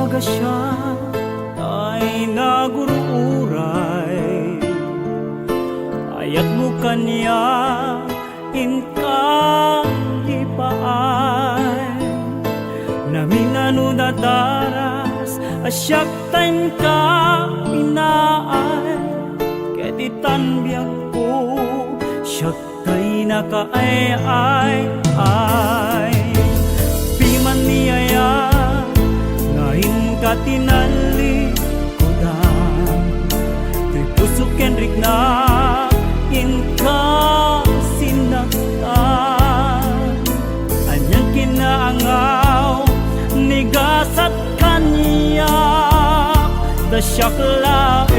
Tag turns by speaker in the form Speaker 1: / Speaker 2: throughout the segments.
Speaker 1: Pabayaga siya ay nagururay, ayat mo kanya inkalipaay, naminano na daras asyak tayo ka pinaay, ketitan biyak ko syak tayo nakaay piman niyaya ngayon ka tinali ko da, to'y puso kenrik na inka sinaktan, anyang kinaangaw nigasat kanya da siyak laeng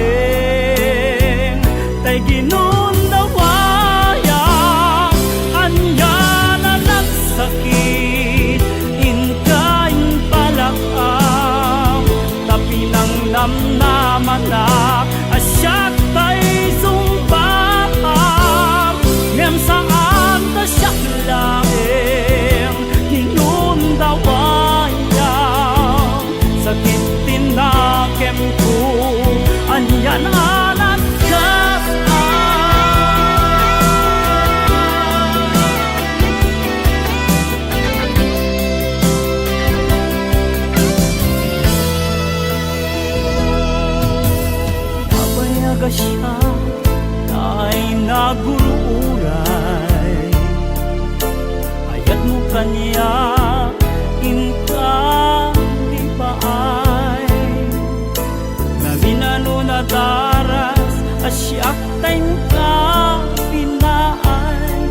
Speaker 1: tay ginundawayang anya na nagsakit inkain palakam tapi nang namnaman na asyak tay sumpaham ngem saan ta siyak laeng ginundawayang sakit tinakem ko anyan anak siya ay nagururay, ayat mo kanya inkalipaay, naminano na daras asyak tayo ka pinaay,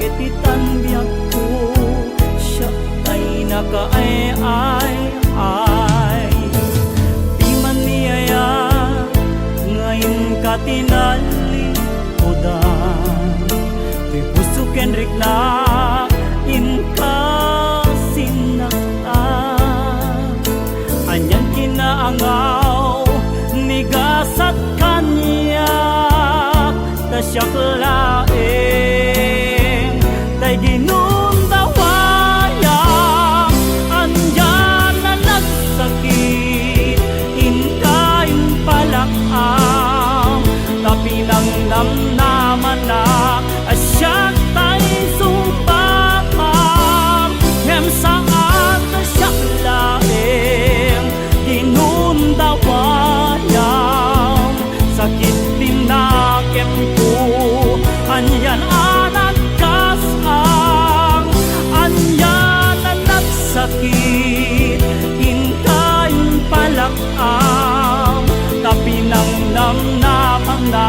Speaker 1: ketitan biyak ko siyak tayo nakaay piman niyaya ngayon ka tinali ko da, to'y puso kenrik na inka sinaktan, anyang kinaangaw nigasat kanya ta siyak laeng tay ginundawayang andyan na nagsakit inkain palakam tapi nang namnaman na asyak tay sumpaham ngem saan ta siyak laeng ginundawayang sakit tinakem ko anyan anak kasang anyan na nagsakit inkain palakam tapi nang namnaman na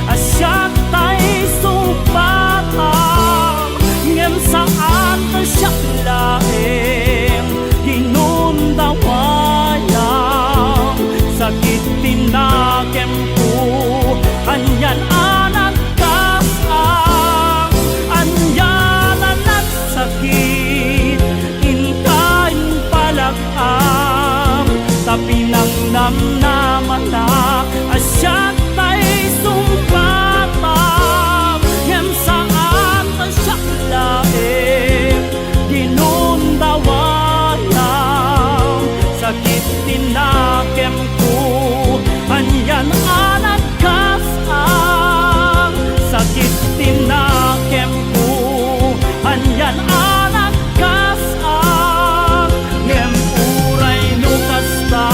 Speaker 1: asyak tay sumpaham ngem saan ta siyak laeng ginundawayang sakit tinakem ko anyan anak kasang anyan na nagsakit inkain palakam tapi nang namnaman na asyak tay sumpaham ngem saan ta siyak laeng ginundawayang sakit tinakem ko anyan anak kasang sakit tinakem ko anyan anak kasang ngem uray no kasta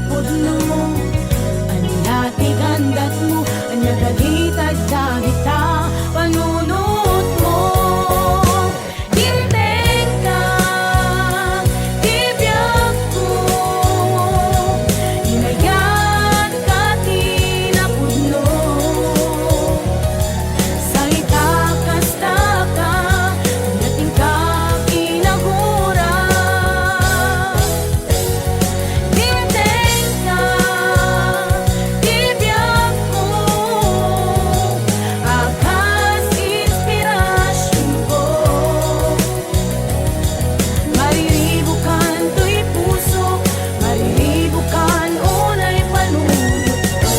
Speaker 2: pudno anya tigandat mo anya dalitad dagita panunot mo Dinteng ka tibiyag ko inayat ka tinapudno sa itakas taka nating ka kinagura Dinteng ka tibiyag ko akas inspirasyon ko mariribukan to'y puso mariribukan unay panunot ko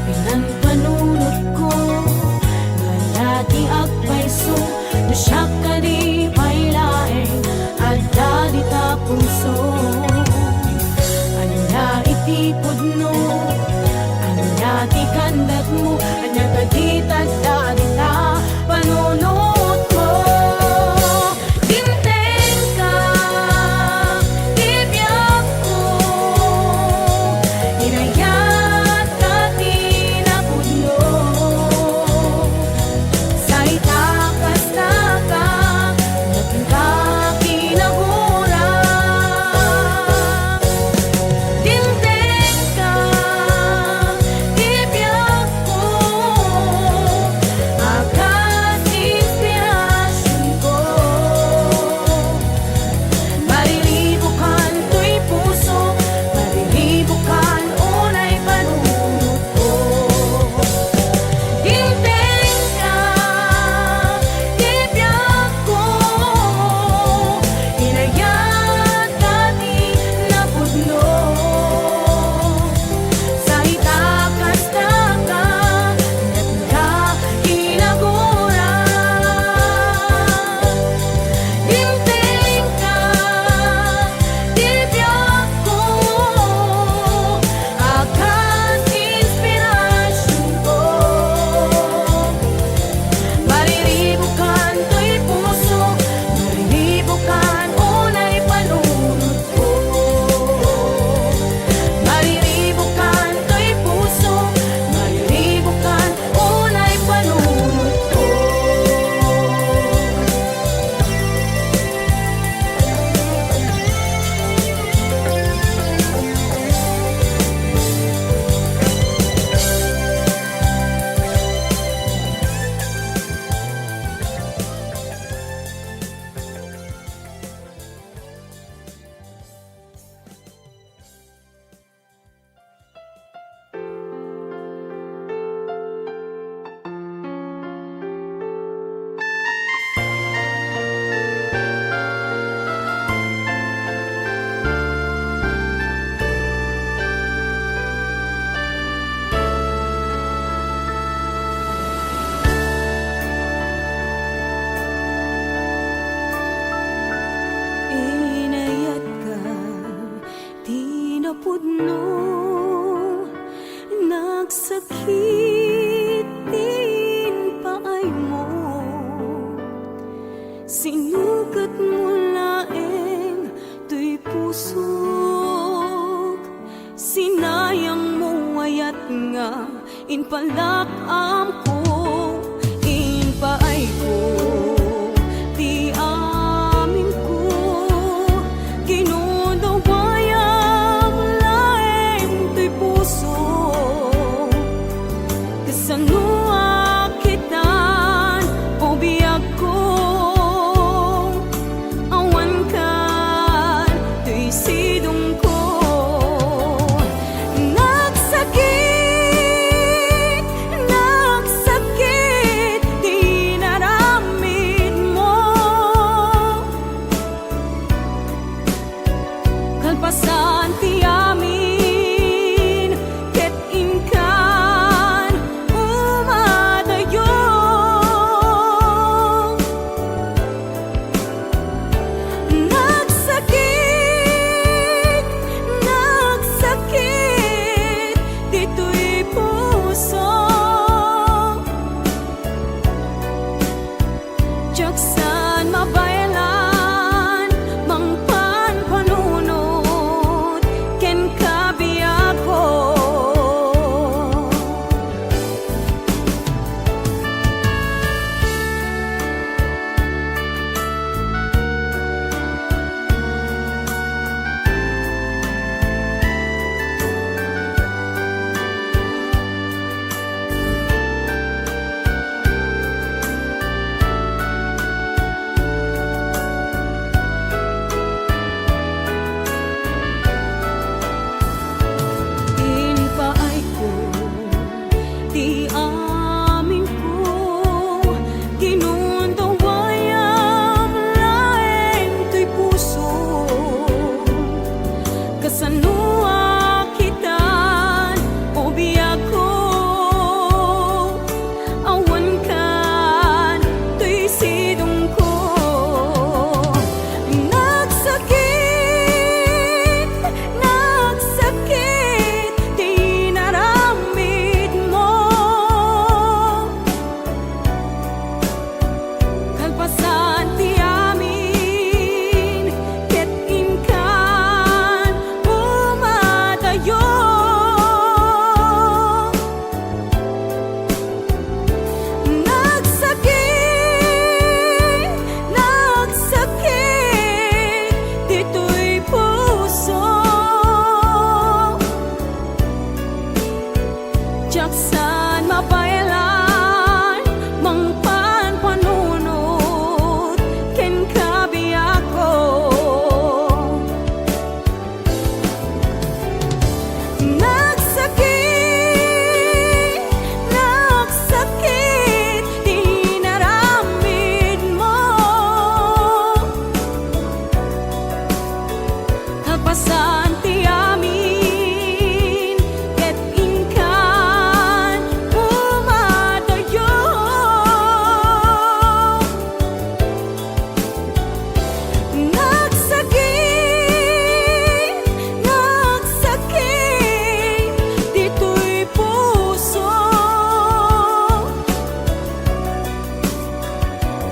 Speaker 2: Pinanpanunot ko nga lagi agpaiso na siya ka di pailaeng at dadi ta puso anya itipod no anya tikandat mo anya kaditad dadi ta panunot mo Dinteng ka tibiyag ko inayat ka tinapudno sa itakas taka nating ka kinagura Dinteng ka tibiyag ko akas inspirasyon ko mariribukan to'y puso mariribukan unay panunot ko Dinteng ka tibiyag ko inayat ka tinapudno sa itakas taka nating ka kinagura Dinteng ka tibiyag ko akas inspirasyon ko mariribukan to'y puso mariribukan unay panunot ko mariribukan to'y puso mariribukan unay panunot ko Inayat ka tinapudno nagsakit din paay mo sinukat mo laeng to'y pusok sinayang mo ayat nga inpalakam ko inpaay ko ti amin ko kinudawayang laeng to'y puso kasanua kitan o biyag ko awan kan to'y sidong ko nagsakit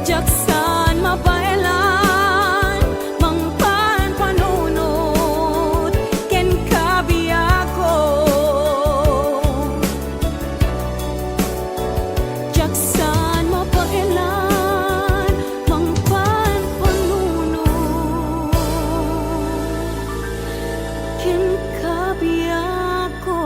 Speaker 2: Jaksan mapailan mangpan panunot ken kabiyako. Jaksan mapailan mangpan panunot ken kabiyako.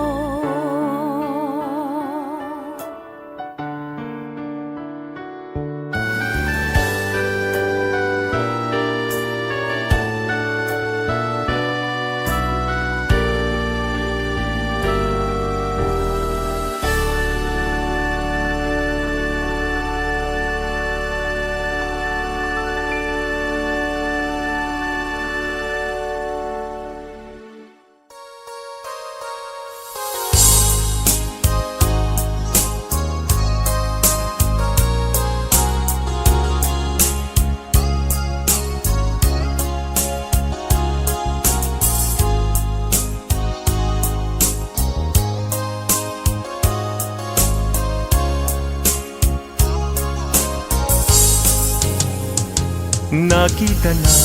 Speaker 1: Nakita na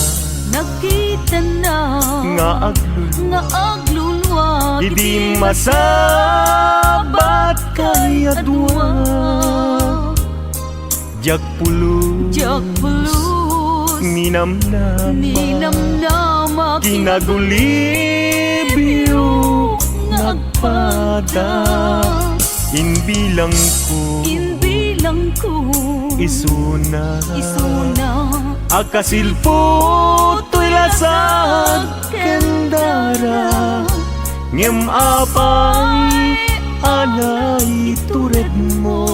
Speaker 2: Nakita na
Speaker 1: nga aglulwa,
Speaker 2: nga aglulwa
Speaker 1: hindi masabat kay adwa. Jak pulus
Speaker 2: ninamnama
Speaker 1: kinagulibyo nagpada. Inbilang ko isuna akasilpo to'y lasag kendara ngem apay anay tured mo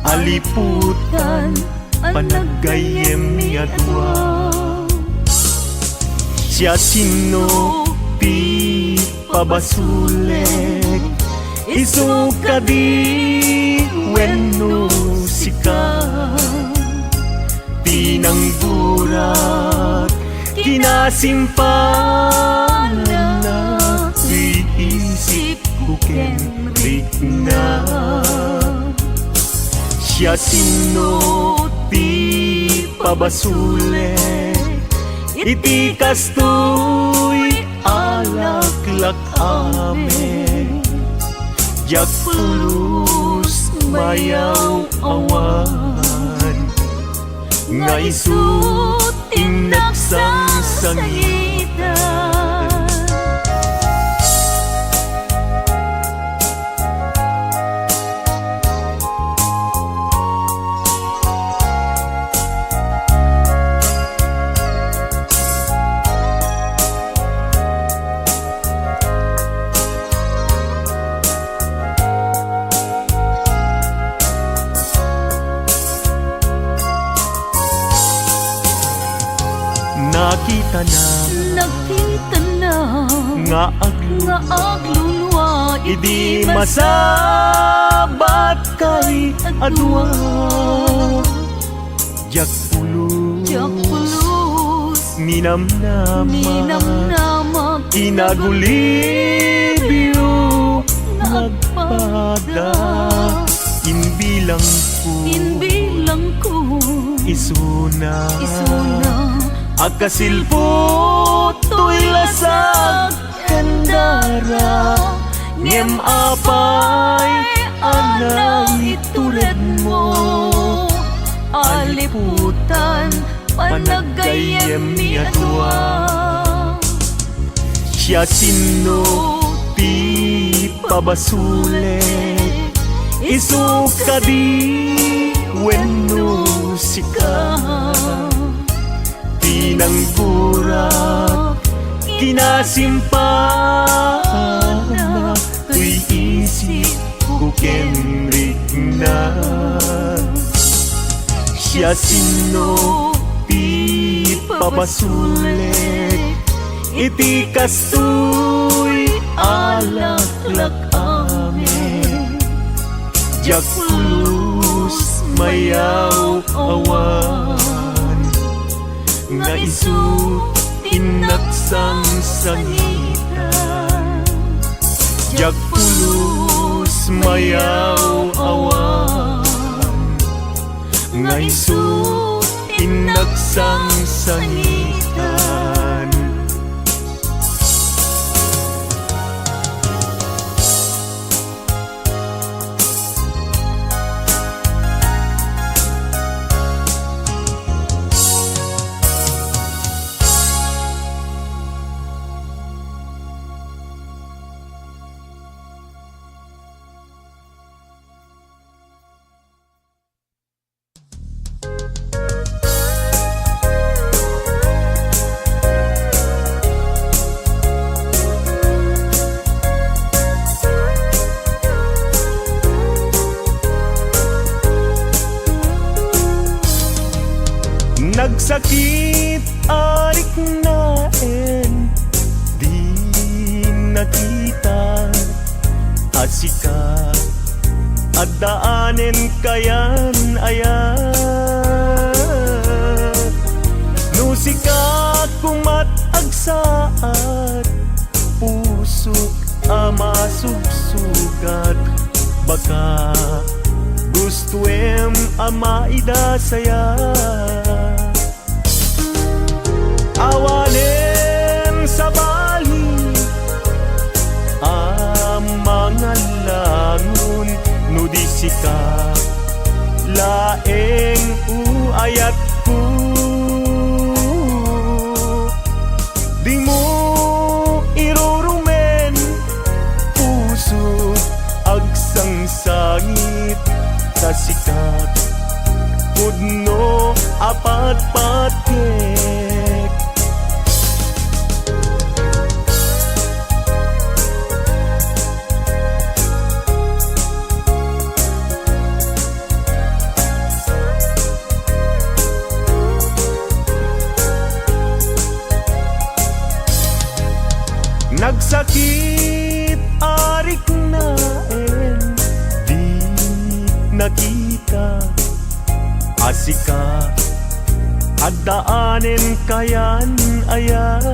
Speaker 1: aliputan panagayem yadwa. Siya sino pi pabasulek isuka di wenno sika tinanggurat kinasimpanan na iisip ko kenrik na. Siya sino ti pabasulek iti kastoy alaklak amen. Jak pulus mayaw awan nga isut inaksang sangitan.
Speaker 2: Nakita na
Speaker 1: nga
Speaker 2: aglulwa
Speaker 1: idi masabat kay adwa. Jak pulus ninamnama kinagulibyo nagpada. Inbilang ko isuna akasilpo to'y lasag kendara ngem apay anay tured mo aliputan panagayem yadwa. Siya sino ti pabasulek isuka di wenno sika tinanggurat kinasimpana tuy isip ko kenrik na. Siya sino ti pabasulek iti kastoy alaklak amen. Jak pulus mayaw awan nga isu inaksang sangitan. Jak pulus mayaw awan
Speaker 2: nga isu
Speaker 3: inagsangsangitan. Nagsakit arik naen, di nakita asika at daanen kayan ayat. Nusika kumat agsaat, pusok ama sugsugat, baka gustuem ama idasaya. Awanen sa bali ang mga langon, nudisika laeng uayat ko. Di mo irurumen puso agsangsangit sa sikat, pudno apat patkek. Nagsakit arik naen, di nakita asika at daanen kayan ayat.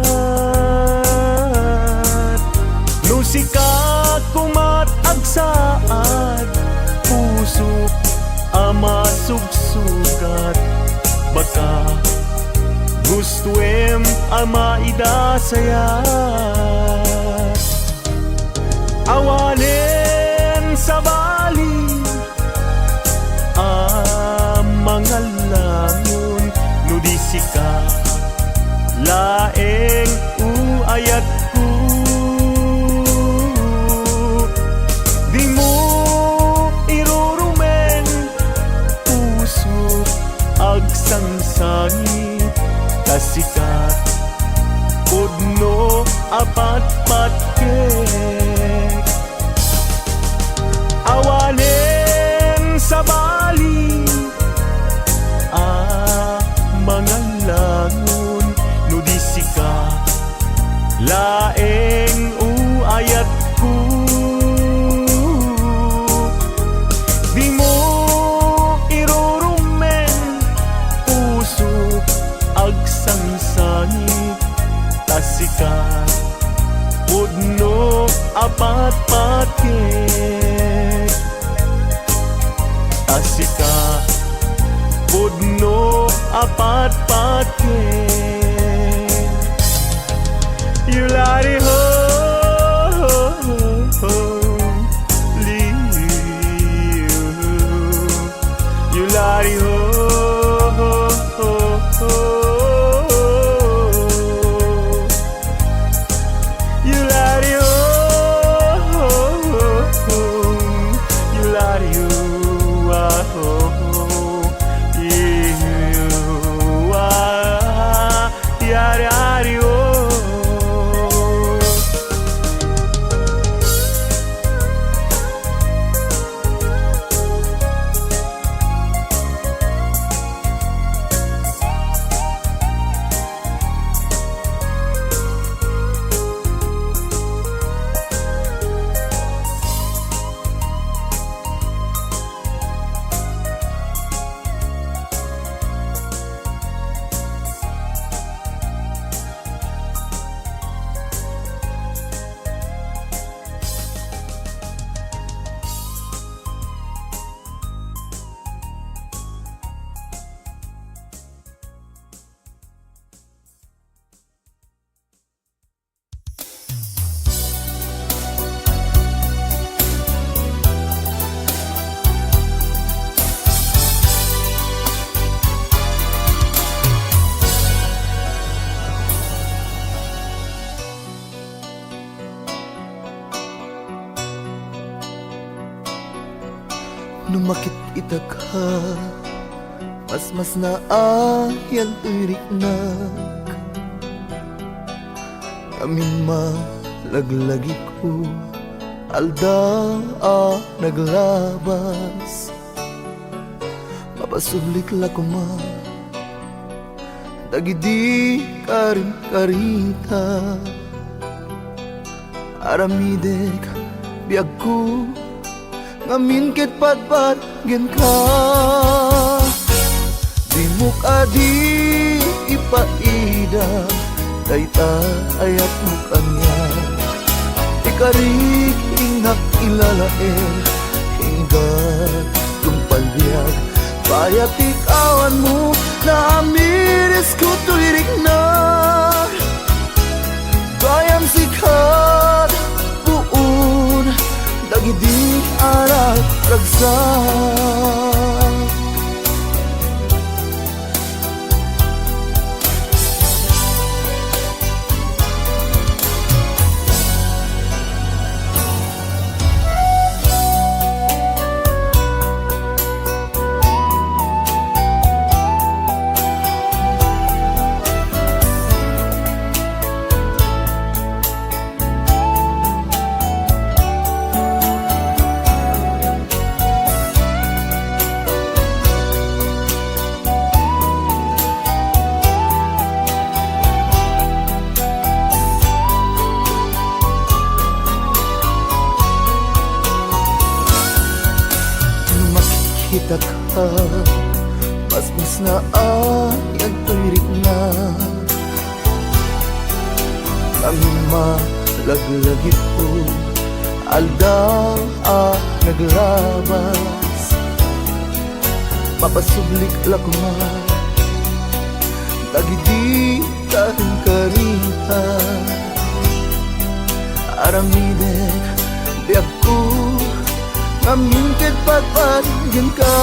Speaker 3: Nusika kumat agsaad, puso ama sugsugat, baka gustuem ama idasaya. Awanen sa bali ang mga langon, nudisika laeng uayat ko. Di mo irurumen puso agsangsangit kasikat, pudno apat patkek. Awanen sa bali mga langon, nudisika laeng uayat ko. Di mo irurumen puso agsangsangit tasika, pudno apat patkek. Tasika, pudno apat patkek. You let it ho, leave you let it ho.
Speaker 4: makit ka mas na ayan tirik na kami malaglagi ko alda naglabas mapasublik la ko dagidi karin karita aramidek biag ko ngamin ket patpat gen ka di mo di ipaida dayta ayat mo kanya ikarik ingak ilalaen hinggat tumpalbiag bayat ikawan mo na amiris ko tuirik na bayam sikat buun dagidi arat ragsak kita ka mas na ayan tuirik na kami malaglagi po alda naglabas mapasublik lakma tagidi karing karita aramidek biag ko ngamin ket patpatgin ka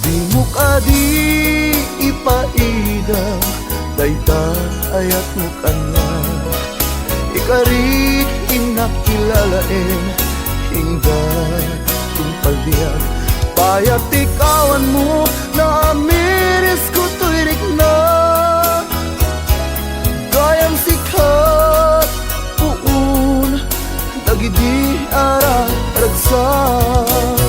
Speaker 4: di mo di ipaida dayta ayat mo kanya ikarik inakilalaen hinggat tumpalbiag bayat ikawan mo na amiris ko tuirik na gayam sikat puun dagidi ara ragsak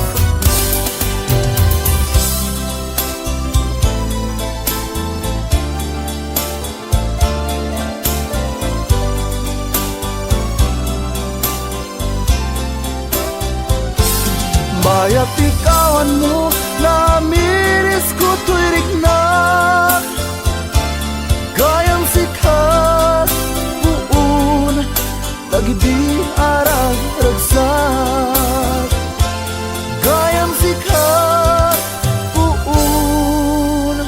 Speaker 4: bayat ikawan mo na miris ko tuirik na gayam sikat buun dagidi arang ragsak gayam sikat buun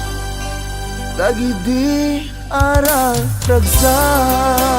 Speaker 4: dagidi arang ragsak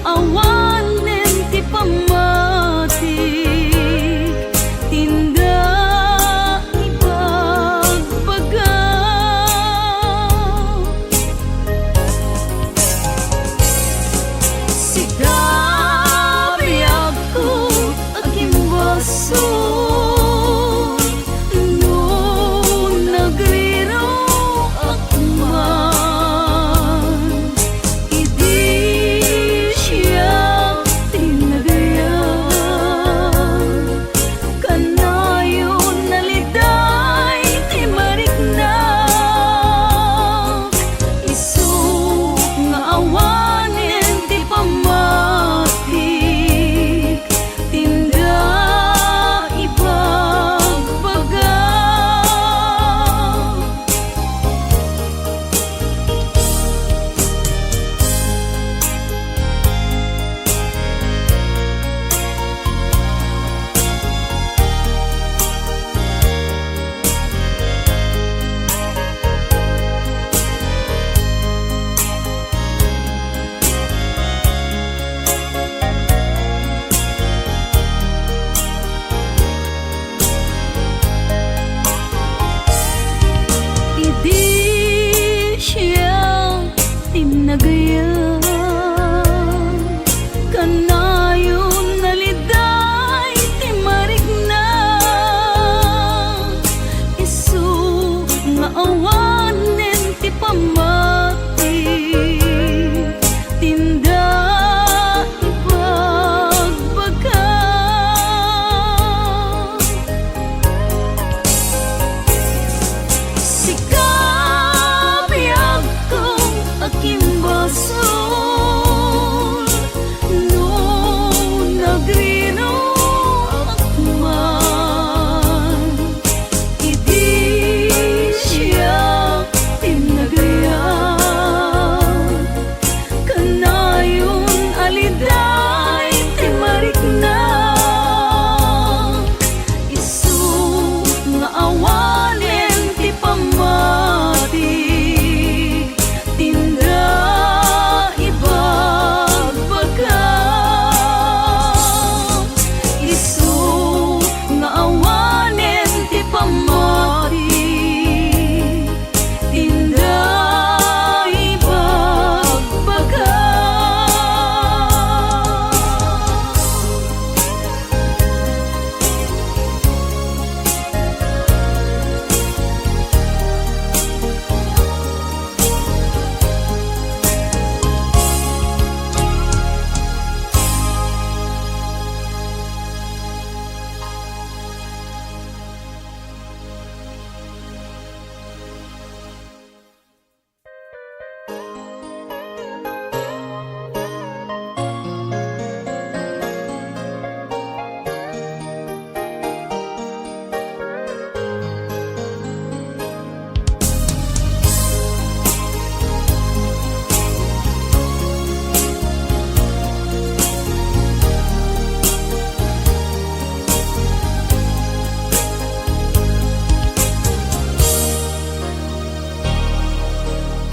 Speaker 2: awanen ti pamatik tinda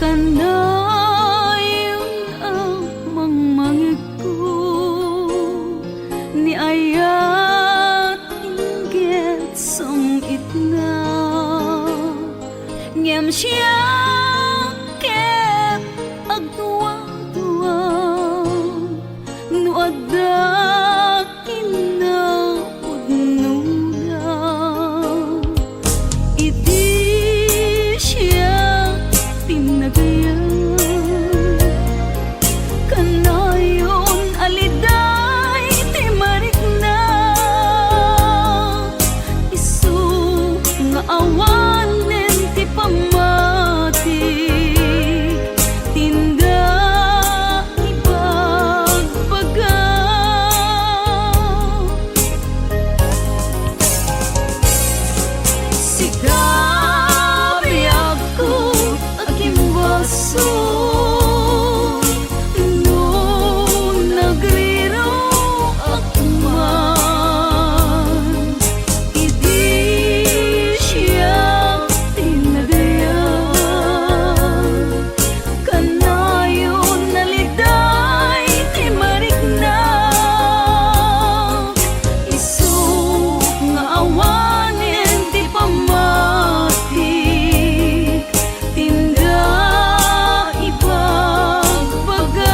Speaker 2: Kanayon ang mangmangit ko ni ayat inggit sumit na ngem siya ket agduwa-duwa no adda kinaudnuna iti siya tinagayan kanayon aliday ti marikna isu nga awanen ti pamati tinda ibagbaga sigabi ako akimbaso no nagriro akman idi siya tinagayan kanayon naliday ti marikna isu nga awanen ti pamati tinda ibagbaga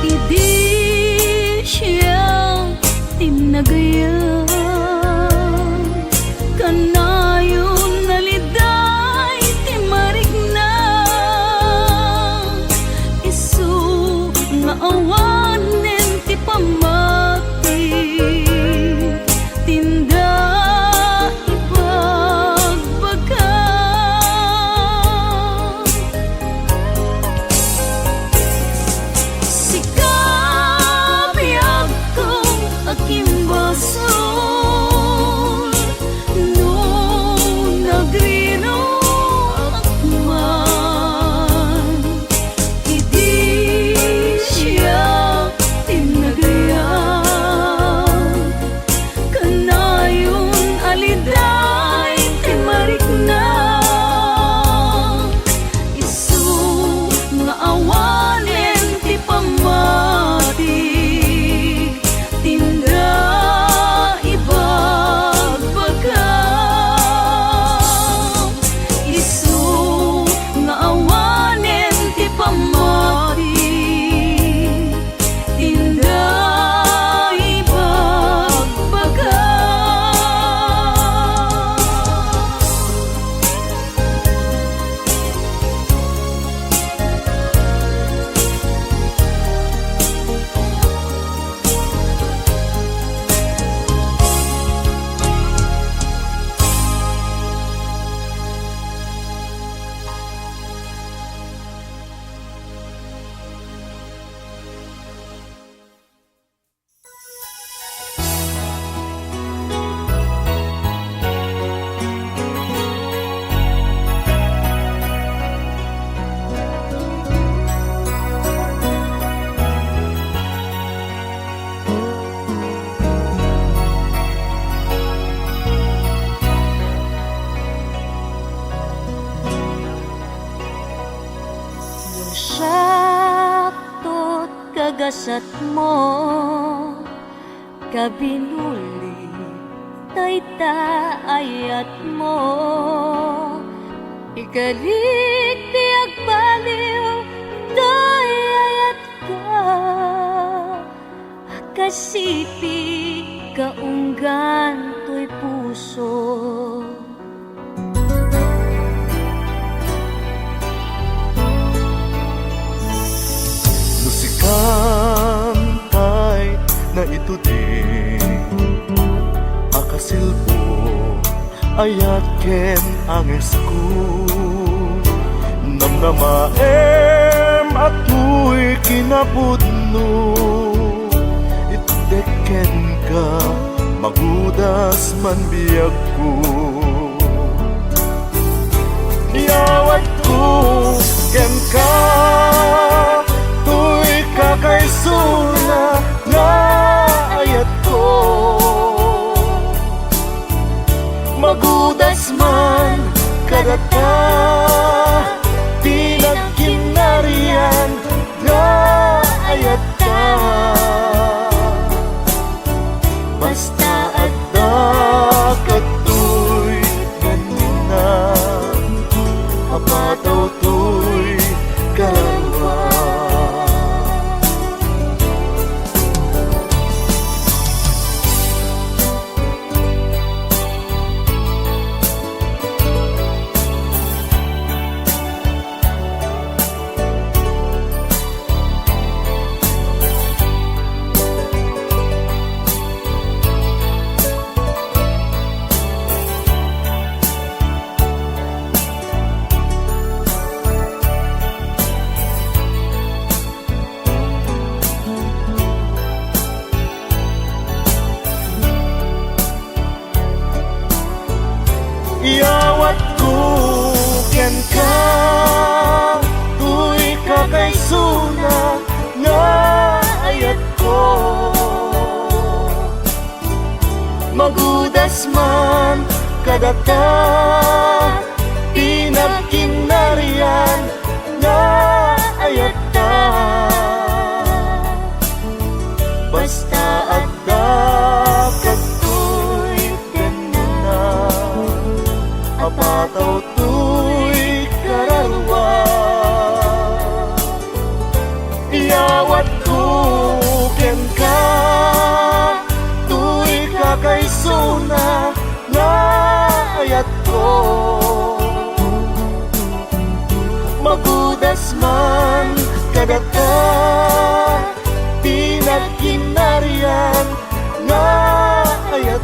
Speaker 2: idi siya tinagayan kanayon naliday ti marikna isu nga awanen ti pamati tinda ibagbaga sigabi ako akimbaso no nagriro akman idi siya tinagayan kanayon aliday ti marikna isu nga awanen ti pamati tinda ibagbaga isu nga awanen ti pamati tinda ibagbaga saktot kagasat mo kabinuli tayta ayat mo ikalik ti agbaliw tay ayat ka kasipi kaunggan to'y puso
Speaker 4: Kampay na ito din akasilpo ayat ken ang esku na maem ato'y kinapudno. Iteken ka, magudas man biyag ko. Iyawat ko, ken ka, tuy kakaysuna nga ayat ko. Magudas man kadata, di nagkinarian nga ayat ka. Basta adda kato'y ganina, apataw to'y karawa. Iyawat ko, ken ka, tuy kakaysuna nga ayat ko. Magudas man kadata, di nagkinarian nga ayat ta. Basta adda kato'y ganina, apataw to'y kararwa. Iyawat ko, ken ka, tuy kakaysuna nga ayat ko. Magudas man kadata, di nagkinarian nga ayat